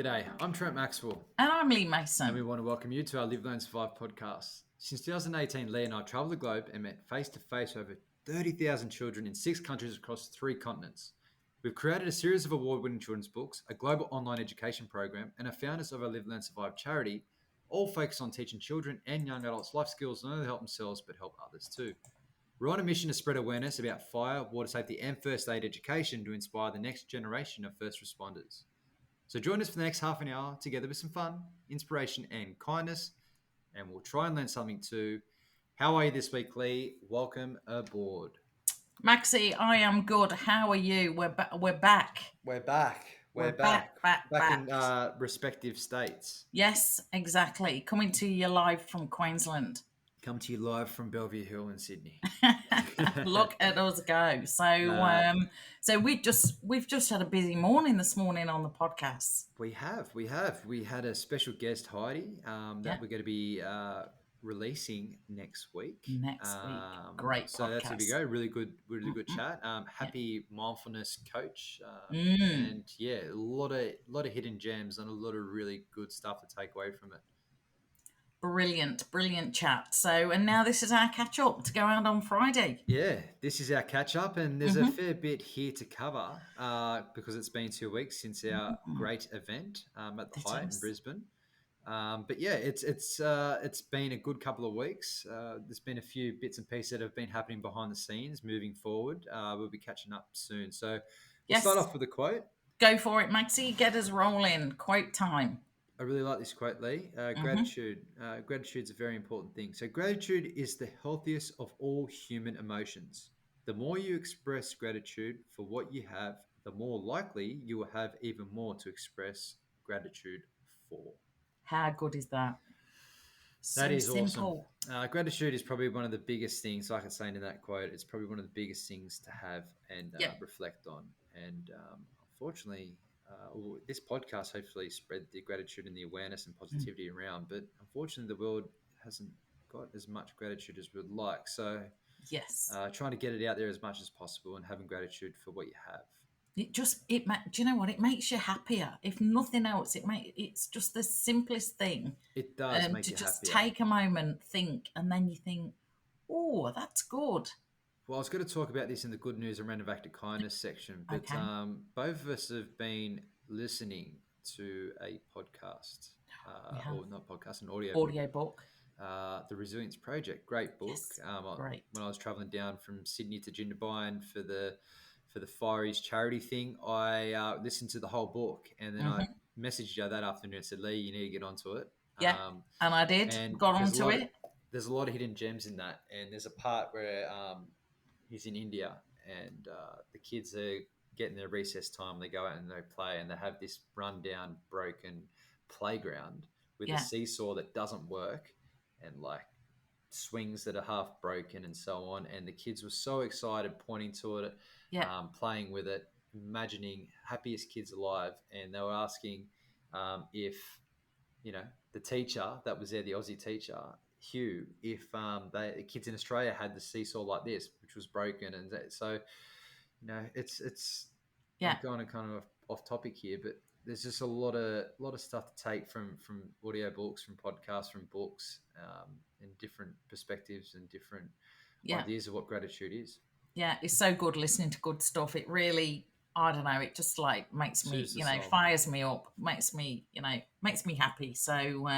G'day, I'm Trent Maxwell. And I'm Leigh And Mason. we want to welcome you to our Live, Learn, Survive podcast. Since 2018, Leigh and I traveled the globe and met face-to-face over 30,000 children in 6 countries across 3 continents. We've created a series of award-winning children's books, a global online education program, and are founders of our Live, Learn, Survive charity, all focused on teaching children and young adults life skills not only to help themselves, but help others too. We're on a mission to spread awareness about fire, water safety, and first aid education to inspire the next generation of first responders. So join us for the next half an hour together with some fun, inspiration, and kindness, and we'll try and learn something too. How are you this week, Leigh? Welcome aboard. Maxi, I am good. How are you? We're back. We're back. We're back. in respective states. Yes, exactly. Coming to you live from Queensland. Come to you live from Bellevue Hill in Sydney. Look at us go. So we've just had a busy morning this morning on the podcast. We had a special guest, Heidi, that we're going to be releasing next week. Great so podcast. That's going to go. Really good chat. Happy mindfulness coach, and a lot of hidden gems and a lot of really good stuff to take away from it. Brilliant chat. So, and now this is our catch up to go out on Friday. Yeah, this is our catch up, and there's a fair bit here to cover because it's been 2 weeks since our great event at the Hyatt in Brisbane. But yeah, it's been a good couple of weeks. There's been a few bits and pieces that have been happening behind the scenes. Moving forward, we'll be catching up soon. So we'll start off with a quote. Go for it, Maxi. Get us rolling. Quote time. I really like this quote, Leigh. Gratitude. Gratitude's a very important thing. So gratitude is the healthiest of all human emotions. The more you express gratitude for what you have, the more likely you will have even more to express gratitude for. How good is that? That is simple. Awesome. Gratitude is probably one of the biggest things, like it's saying in that quote, it's probably one of the biggest things to have and reflect on. And unfortunately, this podcast hopefully spread the gratitude and the awareness and positivity around, but unfortunately the world hasn't got as much gratitude as we'd like. So trying to get it out there as much as possible and having gratitude for what you have. Do you know what? It makes you happier. If nothing else, it's just the simplest thing. It does make you to just happier. take a moment, think, and then you think, oh, that's good. Well, I was going to talk about this in the good news and random act of kindness section, but both of us have been listening to a podcast, or not podcast, an audio book. The Resilience Project, great book. Yes, great. When I was traveling down from Sydney to Jindabyne for the Fireys charity thing, I listened to the whole book, and then I messaged you that afternoon and said, Leigh, you need to get onto it. Yeah, and I did. Got onto it. There's a lot of hidden gems in that, and there's a part where he's in India, and the kids are getting their recess time. They go out and they play, and they have this rundown, broken playground with a seesaw that doesn't work, and like swings that are half broken and so on. And the kids were so excited, pointing to it, playing with it, imagining happiest kids alive. And they were asking if, the teacher that was there, the Aussie teacher, Hugh, if the kids in Australia had the seesaw like this, which was broken. And so, it's I'm going kind of off topic here, but there's just a lot of stuff to take from audio books, from podcasts, from books, and different perspectives and different ideas of what gratitude is. Yeah, it's so good listening to good stuff. It really, I don't know, it just like makes me, fires me up, makes me happy. So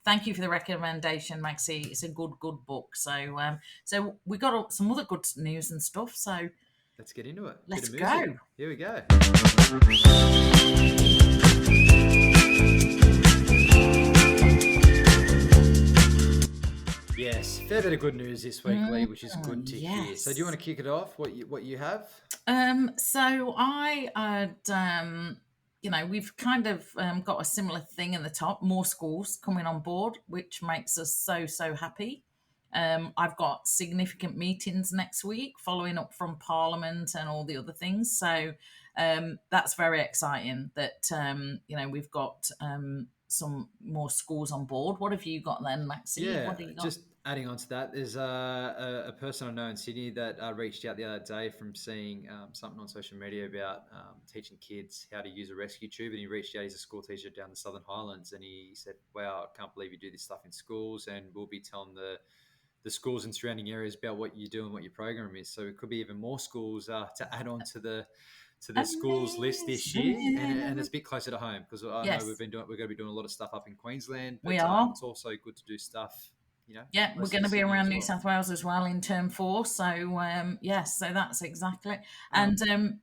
thank you for the recommendation, Maxi. It's a good book. So we got some other good news and stuff. So let's get into it. Let's go. Here we go. Yes, fair bit of good news this week, Leigh, which is good to hear. So do you want to kick it off, what you have? So I had, we've kind of got a similar thing in the top, more schools coming on board, which makes us so happy. I've got significant meetings next week following up from Parliament and all the other things. So that's very exciting that, we've got some more schools on board. What have you got then, Maxi? Yeah, what have you got? adding on to that, there's a person I know in Sydney that reached out the other day from seeing something on social media about teaching kids how to use a rescue tube. And he reached out, he's a school teacher down the Southern Highlands. And he said, wow, I can't believe you do this stuff in schools. And we'll be telling the schools in surrounding areas about what you do and what your program is. So it could be even more schools to add on to the schools list this year, and it's a Amazing. bit closer to home because I know Yes, we're going to be doing a lot of stuff up in Queensland, but we are. it's also good to do stuff, Yeah, we're closer going to to be Sydney around as New well. South Wales as well in term 4. So, yes, so that's exactly. And Um,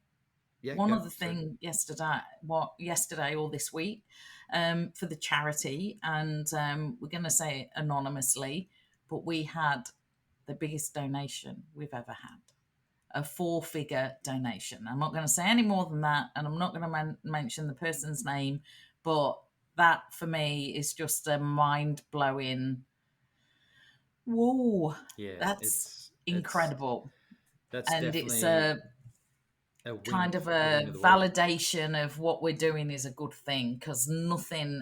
yeah, one go. other Sorry. thing yesterday or this week, for the charity, and we're going to say it anonymously, but we had the biggest donation we've ever had, a 4-figure donation. I'm not going to say any more than that, and I'm not going to mention the person's name, but that for me is just a mind blowing. Whoa, Yeah, that's incredible, that's and it's definitely a kind of a win a of the week. validation of what we're doing is a good thing, because nothing,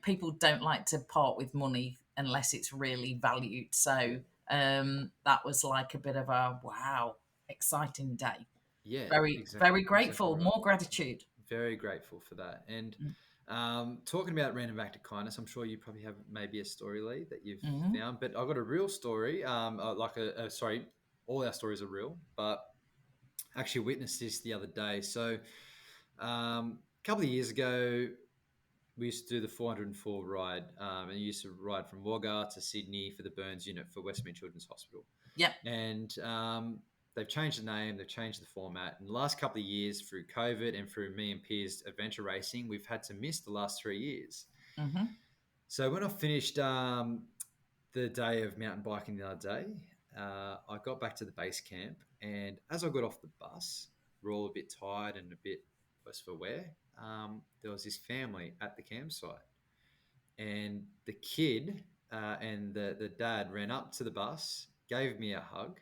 people don't like to part with money unless it's really valued. So that was like a bit of a wow, exciting day. Yeah, Very, very exactly grateful. right. More gratitude. Very grateful for that. And talking about random act of kindness, I'm sure you probably have maybe a story, Lee, that you've Mm-hmm. found. But I've got a real story. Sorry, all our stories are real, but I actually witnessed this the other day. So a couple of years ago, we used to do the 404 ride, and you used to ride from Wagga to Sydney for the burns unit for Westmead Children's Hospital. Yep. And they've changed the name, they've changed the format. In the last couple of years, through COVID and through me and Piers adventure racing, we've had to miss the last 3 years. Mm-hmm. So when I finished the day of mountain biking the other day, I got back to the base camp, and as I got off the bus, we're all a bit tired and a bit worse for wear. There was this family at the campsite, and the kid and the dad ran up to the bus, gave me a hug,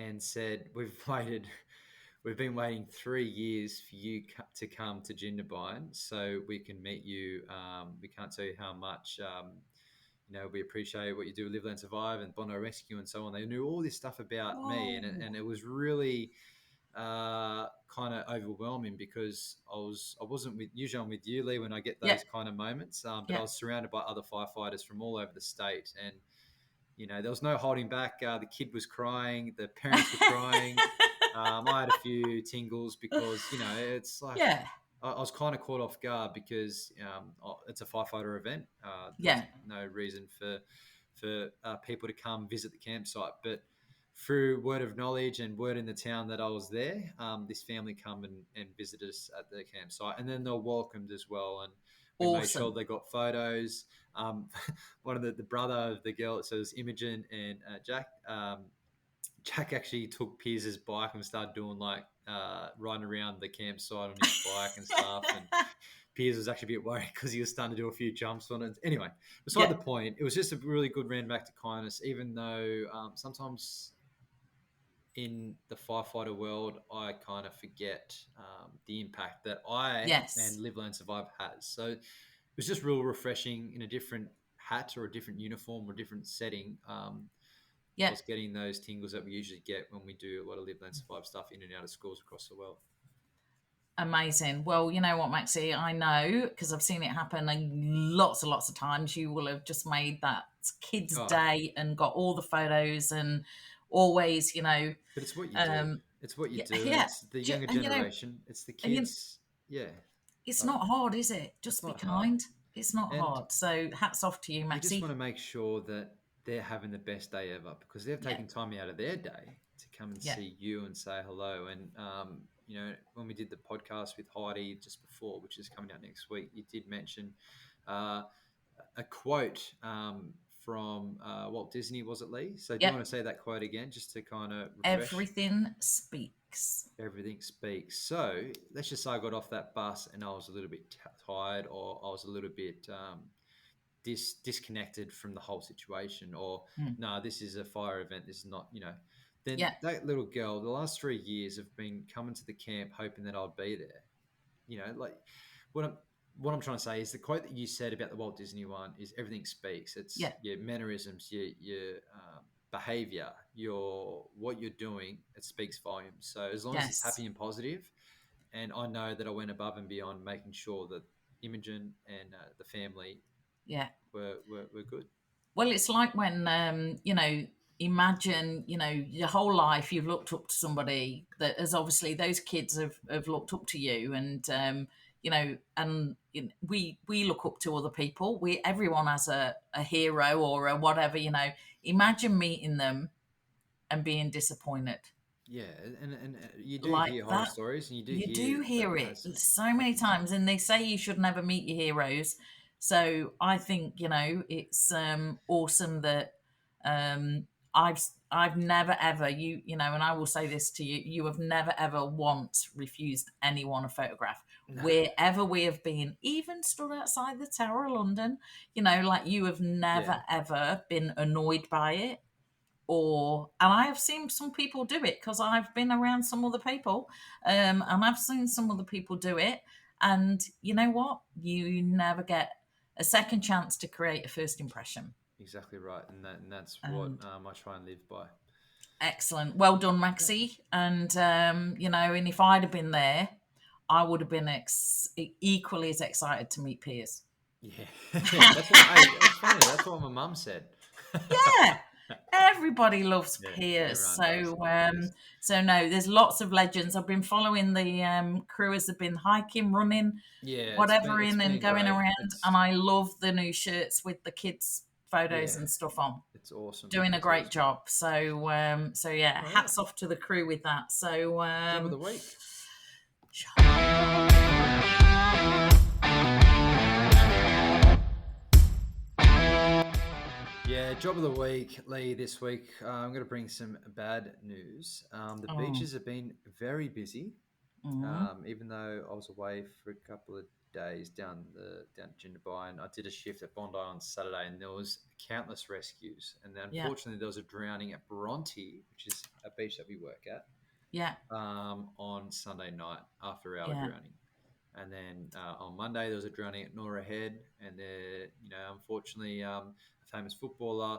and said, we've been waiting 3 years for you to come to Jindabyne so we can meet you. We can't tell you how much, we appreciate what you do with Live, Learn, Survive and Bono Rescue and so on. They knew all this stuff about me, Whoa. and it was really kind of overwhelming because I wasn't with, usually I'm with you, Lee, when I get Yeah. those kind of moments, but I Yeah. was surrounded by other firefighters from all over the state, and there was no holding back. The kid was crying, the parents were crying. I had a few tingles because it's like Yeah. I was kind of caught off guard because it's a firefighter event. There's Yeah. no reason for people to come visit the campsite, but through word of knowledge and word in the town that I was there, this family come and visited us at the campsite, and then they were welcomed as well. And we made sure Awesome. they got photos. One of the brother of the girl, so it was Imogen and Jack. Jack actually took Piers's bike and started doing like riding around the campsite on his bike and stuff. And Piers was actually a bit worried because he was starting to do a few jumps on it. Anyway, beside Yeah. the point, it was just a really good random act of kindness, even though sometimes in the firefighter world, I kind of forget the impact that I and Yes. Live, Learn, Survive has. So it was just real refreshing in a different hat or a different uniform or a different setting. I Yeah. was getting those tingles that we usually get when we do a lot of Live, Learn, Survive stuff in and out of schools across the world. Amazing. Well, you know what, Maxi, I know because I've seen it happen lots and lots of times. You will have just made that kid's Oh, day and got all the photos and always, but it's what you do. um, It's what you yeah, do, and yeah. it's the younger And generation. It's the and kids. Yeah, it's uh, not hard, is it? it's Just be not hard, kind. It's not and hard. So hats off to you, you just want Maxi. to make sure that they're having the best day ever because they've Yeah, taken time out of their day to come and yeah, see you and say hello. And when we did the podcast with Heidi just before, which is coming out next week, you did mention uh, a quote from Walt Disney, was it, Lee? So do you yeah. want to say that quote again, just to kind of refresh? Everything speaks. Everything speaks. So let's just say I got off that bus and I was a little bit tired, or I was a little bit disconnected from the whole situation, or Mm. no, this is a fire event. This is not, Then Yeah, that little girl, the last 3 years have been coming to the camp hoping that I'll be there. Like what I'm what I'm trying to say is the quote that you said about the Walt Disney one is everything speaks. It's Yeah. your mannerisms, your behavior, your what you're doing. It speaks volumes. So as long as it's Yes. happy and positive, and I know that I went above and beyond making sure that Imogen and the family Yeah. were good. Well, it's like when, imagine, your whole life you've looked up to somebody that has obviously those kids have looked up to you, and, we look up to other people. Everyone has a hero or a whatever, Imagine meeting them and being disappointed Yeah, and you do like hear horror that. stories, and you do You hear do that hear it has so many happened. times, and they say you should never meet your heroes. So I think it's awesome that um, I've never ever and I will say this to you: you have never ever once refused anyone a photograph No, wherever we have been, even stood outside the Tower of London. Like you have yeah, never ever been annoyed by it, and I have seen some people do it because I've been around some other people, and I've seen some other people do it. And you know what? You never get a second chance to create a first impression. exactly right, and that's what And I try and live by. excellent, well done, Yeah, Maxi. And and if I'd have been there, I would have been equally as excited to meet Piers. yeah, yeah. That's what. Hey, it's funny. That's what my mum said. Yeah, everybody loves Yeah, Piers. everyone does love Piers. So no, there's lots of legends. I've been following the crew as they've been hiking, running, Yeah, whatever it's in and been going great. around, and I love the new shirts with the kids' photos Yeah, and stuff on. it's awesome. Doing a It's great awesome. job. So yeah, All right, hats off to the crew with that. So job of the week. Yeah, job of the week, Leigh. This week, I'm going to bring some bad news. The oh, beaches have been very busy. mm, Even though I was away for a couple of days down Jindabyne, and I did a shift at Bondi on Saturday, and there was countless rescues. And then yeah, unfortunately, there was a drowning at Bronte, which is a beach that we work at, yeah, on Sunday night after our yeah, drowning. And then on Monday, there was a drowning at Nora Head, and there, unfortunately, a famous footballer,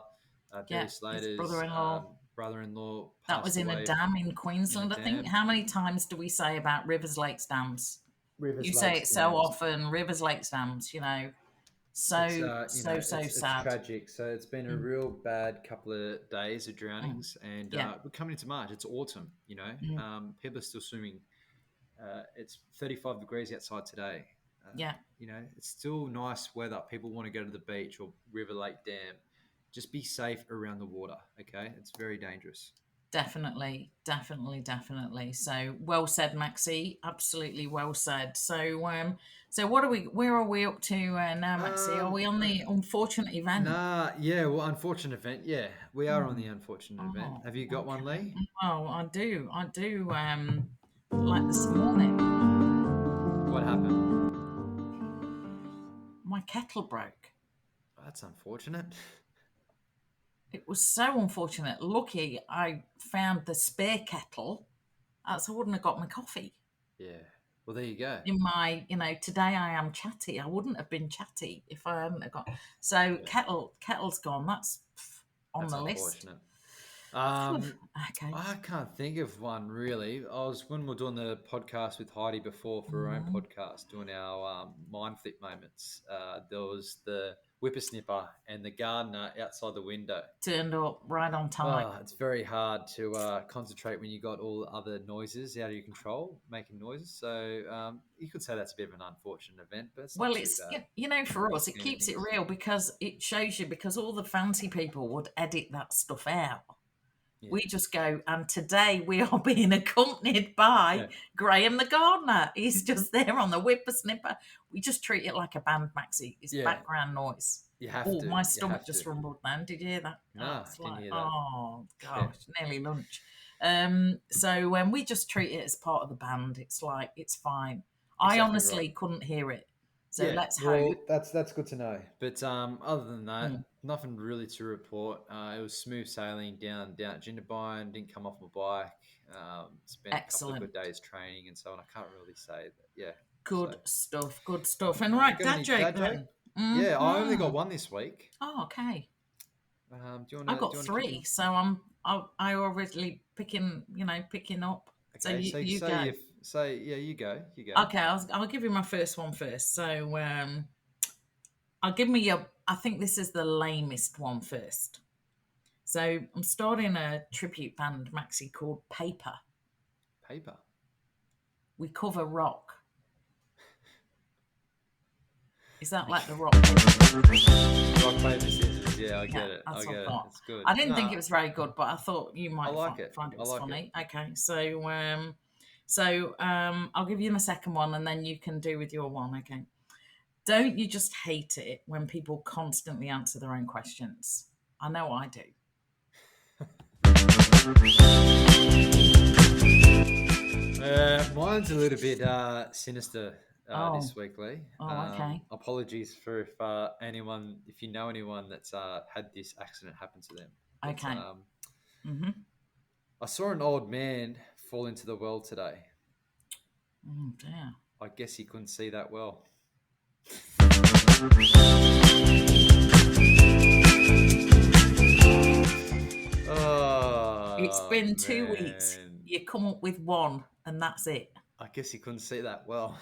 yeah. Barry His Slater's brother-in-law. brother-in-law, That was passed in a away dam in in a Queensland, I think. dam. How many times do we say about rivers, lakes, dams? Rivers, You say lakes, it so dams. often, rivers, lakes, dams, It's so, so, so it's sad. tragic. So it's been a Mm, real bad couple of days of mm, drownings, and yeah, we're coming into March. It's autumn. mm, People are still swimming. It's 35 degrees outside today. yeah. It's still nice weather. People want to go to the beach or river, lake, dam. Just be safe around the water. Okay, it's very dangerous. Definitely, definitely, definitely. So well said, Maxi. Absolutely well said. So what are we? Where are we up to now, Maxi? Are Um, we on the unfortunate event? nah, yeah. Well, unfortunate event. Yeah, we are on Hmm. the unfortunate event. Oh, Have you got one, okay. Lee? Oh, I do. I do. Like this morning, What happened? my kettle broke. Oh, that's unfortunate. It was so unfortunate. Lucky I found the spare kettle, else I wouldn't have got my coffee. Yeah. Well, there you go. In my, today I am chatty. I wouldn't have been chatty if I hadn't have got. So Yeah. kettle's gone. That's on That's the list. unfortunate. Um, Okay. I can't think of one really. I was when we were doing the podcast with Heidi before for her own Mhm. podcast, doing our mind flip moments. There was the whippersnipper and the gardener outside the window. Turned up right on time. Oh, it's very hard to concentrate when you got all other noises out of your control, making noises. So you could say that's a bit of an unfortunate event, but it's not Well, too it's bad. for The us, it scheme of keeps it things. real because it shows you because all the fancy people would edit that stuff out. Yeah. We just go, and today we are being accompanied by Yeah. Graham the gardener. He's just there on the whippersnipper. We just treat it like a band, Maxi. It's Yeah. background noise. You have Oh, to. my You stomach have just to. rumbled then. Did you hear that? Oh, Nah, it's didn't like, hear that. oh Yeah. gosh, nearly lunch. So when we just treat it as part of the band, it's like it's fine. I Exactly right. honestly couldn't hear it. So Yeah, let's hope. well, that's good to know. But other than that, Mm, nothing really to report. It was smooth sailing down at Jindabyne. Didn't come off my bike. Spent a couple of excellent. good days training and so on. I can't really say that. Yeah, So, Good stuff. Good stuff. And right, got dad any joke dad joke? then. Yeah, I only got Mhm. one this week. Oh, okay. Do you want I've to got kick it three, off? so I already picking up. So Okay, so you say go. if say yeah, you go, you go. Okay, I'll give you my first one first. So I'll give me your. I think this is the lamest one first. So I'm starting a tribute band, Maxi, called Paper. Paper. We cover rock. Is that like the rock Rock paper scissors. Yeah, I Yeah, get it. I that's what get I it. thought. It's good. I didn't think Nah, it was very good, but I thought you I might like it. find it I was like it. funny. Okay, so I'll give you my second one, and then you can do with your one. Okay. Don't you just hate it when people constantly answer their own questions? I know I do. Mine's a little bit sinister Oh, this week, Lee. okay, Apologies for if you know anyone that's had this accident happen to them. But okay. Mm-hmm. I saw an old man fall into the well today. Oh dear. I guess he couldn't see that well. It's Oh been 2 weeks. man, You come up with one, and that's it. I guess he couldn't see that well.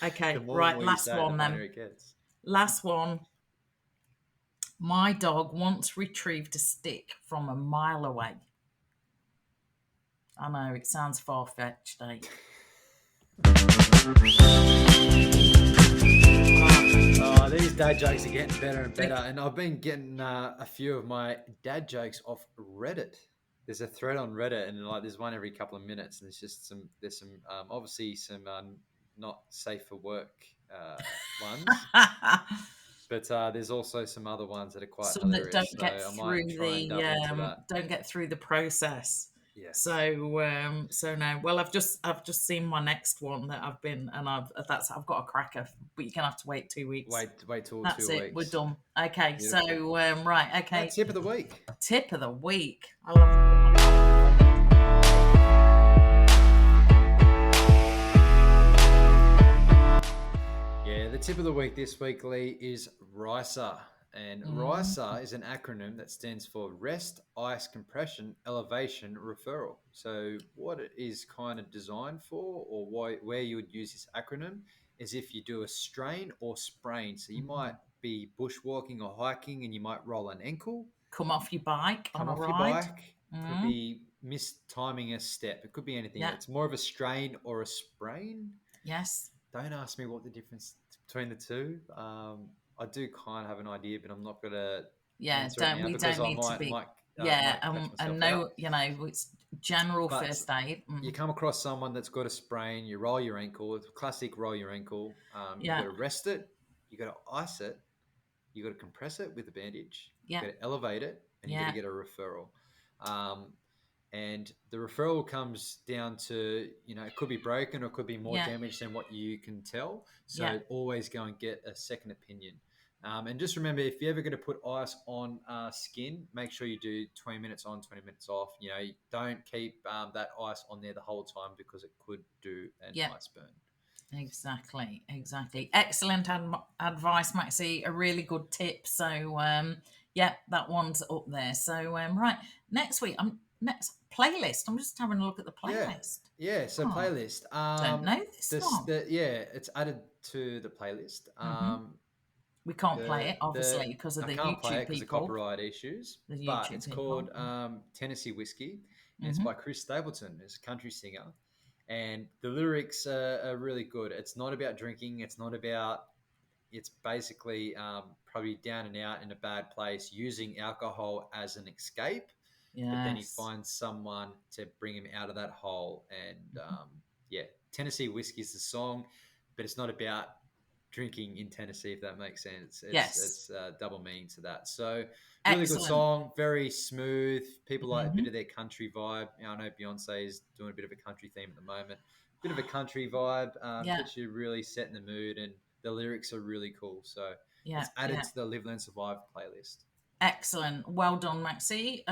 The Okay, more and right. more you Last say it, the one funnier then. it gets. Last one. My dog once retrieved a stick from a mile away. I know it sounds far fetched, eh? Oh, these dad jokes are getting better and better, They- and I've been getting a few of my dad jokes off Reddit. There's a thread on Reddit, and like there's one every couple of minutes, and there's some obviously some not safe for work ones, but there's also some other ones that are quite Some that hilarious. don't So get I might through try and dub into the that. don't get through the process. Yes. So no. Well, I've just seen my next one that I've got a cracker, but you're gonna have to wait 2 weeks. Wait till That's 2 it. We're weeks. done. Okay. Beautiful. So right. Right, Okay. tip of the week. Tip of the week. I love. Yeah, the tip of the week this week, Lee, is RISA. And RISA Mm. is an acronym that stands for Rest, Ice Compression, Elevation, Referral. So, what it is kind of designed for, or where you would use this acronym, is if you do a strain or sprain. So, you might be bushwalking or hiking and you might roll an ankle, Come off your bike on come a off your ride. bike, could Mm. be mistiming a step, it could be anything. Yeah. It's more of a strain or a sprain. Yes. Don't ask me what the difference between the two. I do kind of have an idea, but I'm not going to Yeah. answer it now We because don't I need to be. might Yeah. catch And myself no, out. it's general But first aid. you come across someone that's got a sprain, you roll your ankle. It's a classic roll your ankle. You got Yeah. to rest it, you got to ice it, you got to compress it with a bandage, you Yeah. got to elevate it, and you got Yeah. to get a referral. And the referral comes down to, it could be broken or it could be more Yeah. damage than what you can tell. So Yeah. always go and get a second opinion. And just remember, if you're ever going to put ice on skin, make sure you do 20 minutes on, 20 minutes off. You don't keep that ice on there the whole time because it could do an Yeah. ice burn. Exactly. Excellent advice, Maxi. A really good tip. So, yeah, that one's up there. So, right, next week, next playlist. I'm just having a look at the playlist. Yeah. So Oh, playlist. don't know this one. It's added to the playlist. We can't play it, obviously, because of I the can't play YouTube it because of people. copyright issues. The But YouTube it's people. called Tennessee Whiskey, and it's Mhm. by Chris Stapleton. It's a country singer, and the lyrics are really good. It's not about drinking. It's not about. It's basically probably down and out in a bad place, using alcohol as an escape. But then he Yes. finds someone to bring him out of that hole, and Tennessee Whiskey is the song, but it's not about drinking in Tennessee, if that makes sense. It's double meaning to that. So really good Excellent. song, very smooth. People like a bit Mhm. of their country vibe. I know Beyonce is doing a bit of a country theme at the moment. Bit of a country vibe Yeah. gets you really set in the mood, and the lyrics are really cool. So Yeah. it's added Yeah. to the Live Learn Survive playlist. Excellent. Well done, Maxi.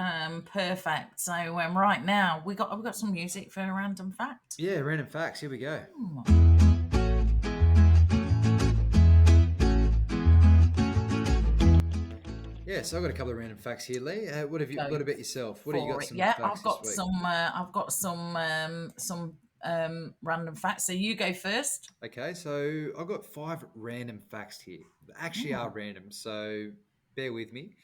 Perfect. So, right now we've got some music for a random fact. Yeah, random facts. Here we go. Hmm. so I've got a couple of random facts here, Leigh. What have you Go got about yourself? What have you for got? it. Some Yeah, facts this week. I've got some random facts. So you go first. Okay, so I've got 5 random facts here. They actually are Mm. random, so bear with me.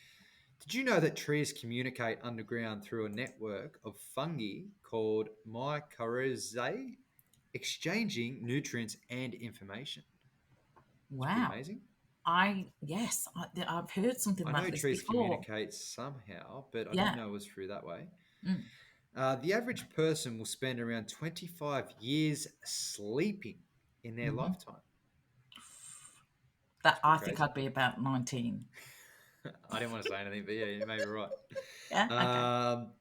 Did you know that trees communicate underground through a network of fungi called mycorrhizae, exchanging nutrients and information? It's pretty Wow. amazing. I've heard something I about know this trees before. communicate somehow, but I didn't Yeah. know it was through that way. Mm. The average person will spend around 25 years sleeping in their Hmm. lifetime. That It's I pretty think crazy. I'd be about 19. I didn't want to say anything, but yeah, you may be right. Yeah. Okay. Um,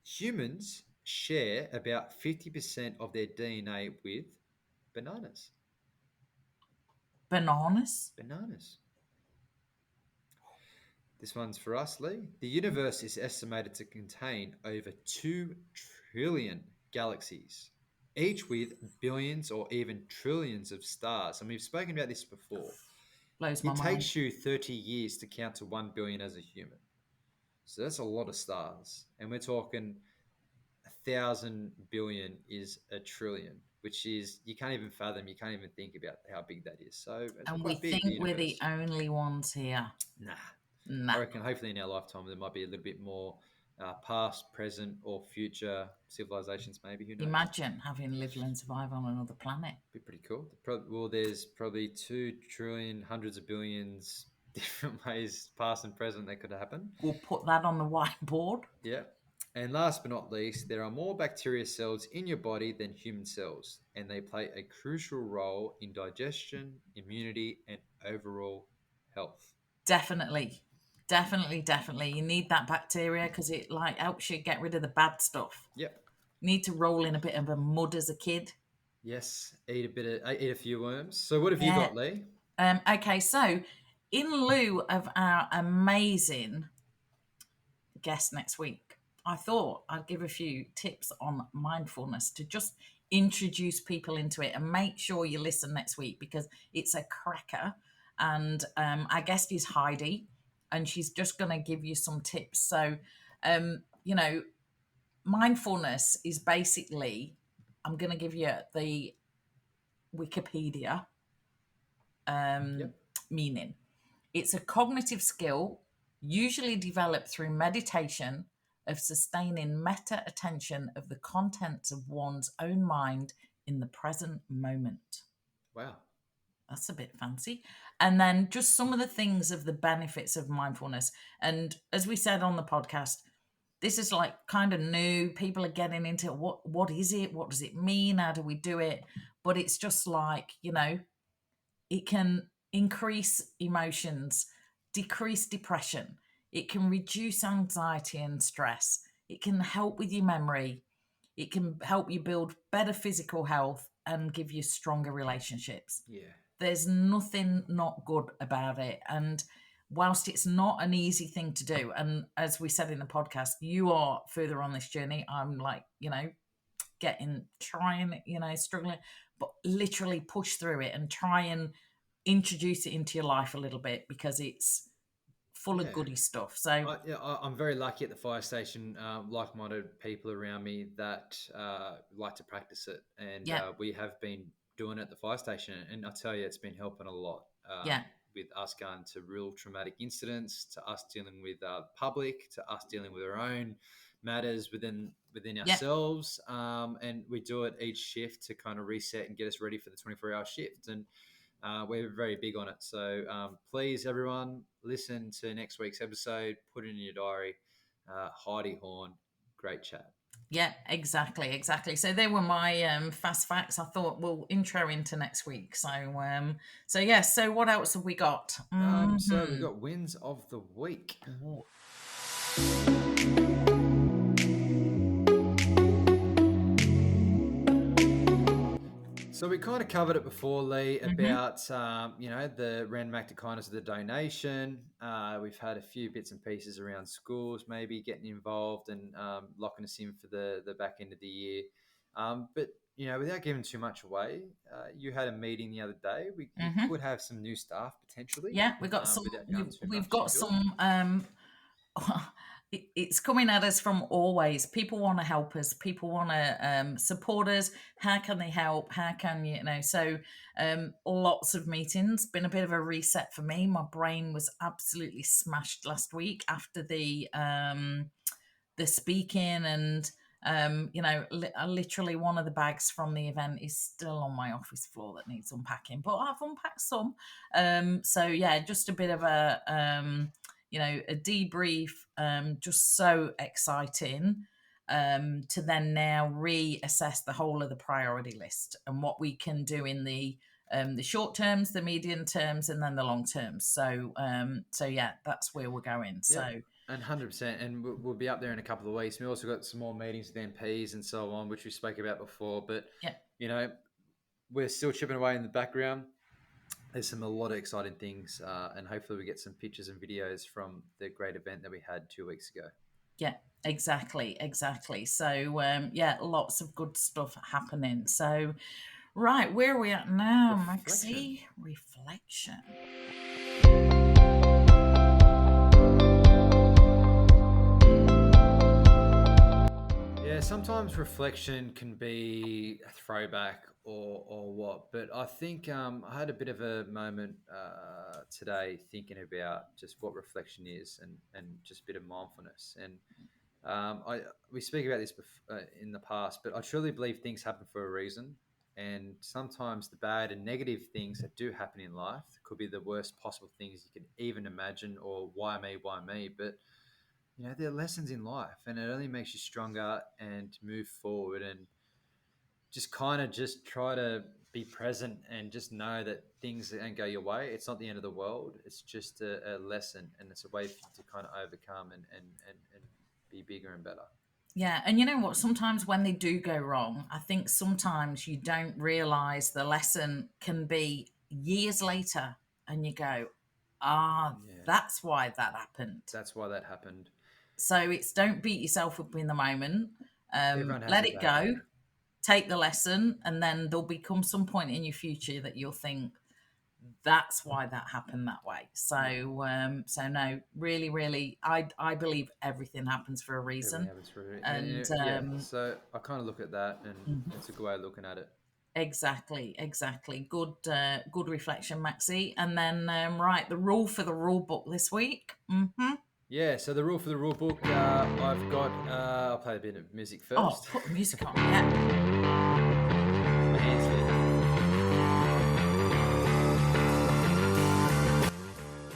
Humans share about 50% of their DNA with bananas. Bananas. Bananas. This one's for us, Leigh. The universe is estimated to contain over 2 trillion galaxies, each with billions or even trillions of stars. And we've spoken about this before. Blows my It mind. takes you 30 years to count to 1 billion as a human. So that's a lot of stars. And we're talking 1,000 billion is a trillion, which is, you can't even fathom, you can't even think about how big that is. So it's And we quite big, the think we're the universe. only ones here. Nah. I Nah. reckon hopefully in our lifetime there might be a little bit more past, present, or future civilizations, maybe. Who knows? Imagine having lived and survive on another planet. Be pretty cool. Well, there's probably 2 trillion, hundreds of billions different ways, past and present, that could happen. We'll put that on the whiteboard. Yeah. And last but not least, there are more bacteria cells in your body than human cells, and they play a crucial role in digestion, immunity, and overall health. Definitely. Definitely, definitely. You need that bacteria because it like helps you get rid of the bad stuff. Yep. You need to roll in a bit of a mud as a kid. Yes. Eat a few worms. So what have you Yeah. got, Leigh? Okay, so in lieu of our amazing guest next week, I thought I'd give a few tips on mindfulness to just introduce people into it and make sure you listen next week because it's a cracker. And our guest is Heidi, and she's just going to give you some tips. So, you know, mindfulness is basically, I'm going to give you the Wikipedia Yep. meaning. It's a cognitive skill usually developed through meditation of sustaining meta attention of the contents of one's own mind in the present moment. Wow. That's a bit fancy. And then just some of the things of the benefits of mindfulness. And as we said on the podcast, this is like kind of new. People are getting into what is it? What does it mean? How do we do it? But it's just like, it can increase emotions, decrease depression. It can reduce anxiety and stress. It can help with your memory. It can help you build better physical health and give you stronger relationships. Yeah. There's nothing not good about it. And whilst it's not an easy thing to do, and as we said in the podcast, you are further on this journey. I'm like, trying, struggling, but literally push through it and try and introduce it into your life a little bit because it's full of Yeah. goody stuff. So I'm very lucky at the fire station, like-minded people around me that like to practice it, and yeah, we have been doing it at the fire station, and I tell you, it's been helping a lot. yeah, With us going to real traumatic incidents, to us dealing with public, to us dealing with our own matters within yeah, ourselves, and we do it each shift to kind of reset and get us ready for the 24-hour shift. And we're very big on it. So please, everyone, listen to next week's episode. Put it in your diary. Heidi Horn, great chat. yeah, exactly. So they were my fast facts. I thought we'll intro into next week. So yeah. So what else have we got? So we've got wins of the week. Ooh. So we kind of covered it before, Leigh, about the random act of kindness of the donation. We've had a few bits and pieces around schools, maybe getting involved and locking us in for the back end of the year. But without giving too much away, you had a meeting the other day. You Hmm. could have some new staff potentially, Yeah, we got some. without going too We've much got into it. some. It's coming at us from always. People want to help us. People want to support us. How can they help? How can So, lots of meetings. Been a bit of a reset for me. My brain was absolutely smashed last week after the speaking and literally one of the bags from the event is still on my office floor that needs unpacking, but I've unpacked some. So yeah, just a bit of a debrief. Just so exciting to then now reassess the whole of the priority list and what we can do in the short terms, the medium terms, and then the long terms. So yeah, that's where we're going. Yep. So And 100%, and we'll be up there in a couple of weeks. We also got some more meetings with MPs and so on, which we spoke about before. But yeah. we're still chipping away in the background. There's a lot of exciting things, and hopefully we get some pictures and videos from the great event that we had 2 weeks ago. Yeah, exactly. So, yeah, lots of good stuff happening. So, right, where are we at now, Reflection. Maxi? Reflection. Yeah, sometimes reflection can be a throwback or what, but I think I had a bit of a moment today thinking about just what reflection is and just a bit of mindfulness. And we speak about this in the past, but I truly believe things happen for a reason. And sometimes the bad and negative things that do happen in life could be the worst possible things you could even imagine, or why me, why me? But there are lessons in life, and it only makes you stronger and move forward, and just kind of just try to be present and just know that things don't go your way. It's not the end of the world. It's just a lesson, and it's a way for you to kind of overcome and be bigger and better. Yeah, and you know what? Sometimes when they do go wrong, I think sometimes you don't realize the lesson can be years later, and you go, Yeah, that's why that happened. that's why that happened. So it's don't beat yourself up in the moment. Everyone has Let a it bad go. day. Take the lesson, and then there'll become some point in your future that you'll think that's why that happened that way. Yeah, So no, really, I believe everything happens for a everything reason, happens for it. and Yeah, so I kind of look at that, and mhm, it's a good way of looking at it. exactly. Good reflection, Maxi. And then right, the rule for the rule book this week. Yeah, so the rule for the rule book, I've got. I'll play a bit of music Oh, first. put the music on. Yeah. My hands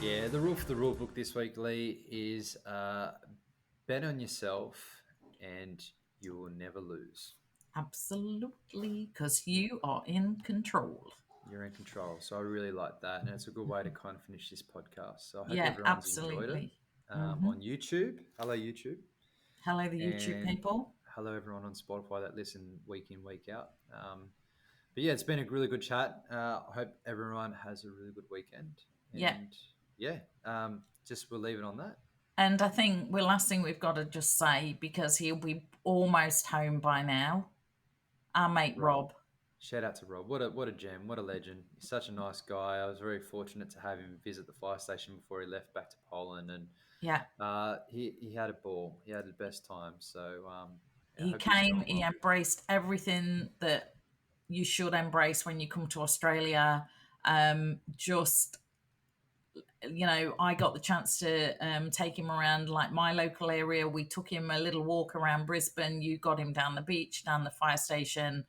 Yeah, the rule for the rule book this week, Leigh, is bet on yourself and you will never lose. Absolutely, because you are in control. You're in control. So I really like that. And it's a good way to kind of finish this podcast. So I hope Yeah, everyone's enjoyed it absolutely. Hmm. on YouTube. Hello, YouTube. Hello, the YouTube And people. hello, everyone on Spotify that listen week in, week out. But yeah, it's been a really good chat. I hope everyone has a really good weekend. Yeah. And yeah, just we'll leave it on that. And I think the last thing we've got to just say, because he'll be almost home by now, our mate Rob. Rob. Shout out to Rob. What a gem. What a legend. He's such a nice guy. I was very fortunate to have him visit the fire station before he left back to Poland, and Yeah. he had a ball. He had the best time. So yeah, I He hope he's came, going he well. embraced everything that you should embrace when you come to Australia. Just I got the chance to take him around like my local area. We took him a little walk around Brisbane. You got him down the beach, down the fire station.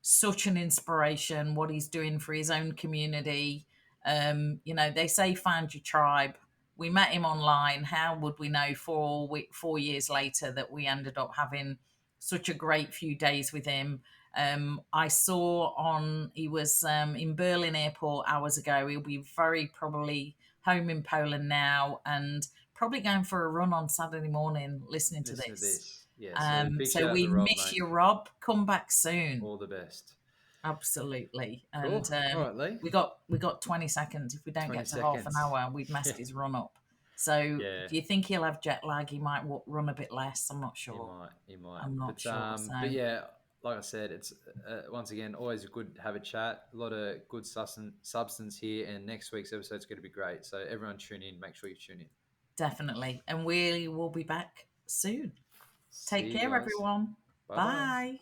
Such an inspiration, what he's doing for his own community. They say find your tribe. We met him online. How would we know 4 years later that we ended up having such a great few days with him? I saw he was in Berlin airport hours ago. He'll be very probably home in Poland now and probably going for a run on Saturday morning listening to Listen to this. this. Yeah, so big So shout out we to Rob, miss mate. you, Rob. Come back soon. All the best. Absolutely. Cool. And All right, Leigh. we got 20 seconds. If we don't 20 get to half an seconds. hour, we've messed his run up. So Yeah, do you think he'll have jet lag? He might run a bit less. I'm not he sure. might. He might. I'm not But sure. but So yeah, like I said, it's once again always good to have a chat. A lot of good substance here, and next week's episode is going to be great. So everyone tune in. Make sure you tune in. Definitely. And we will be back soon. See Take you care, guys. everyone. Bye bye. Bye.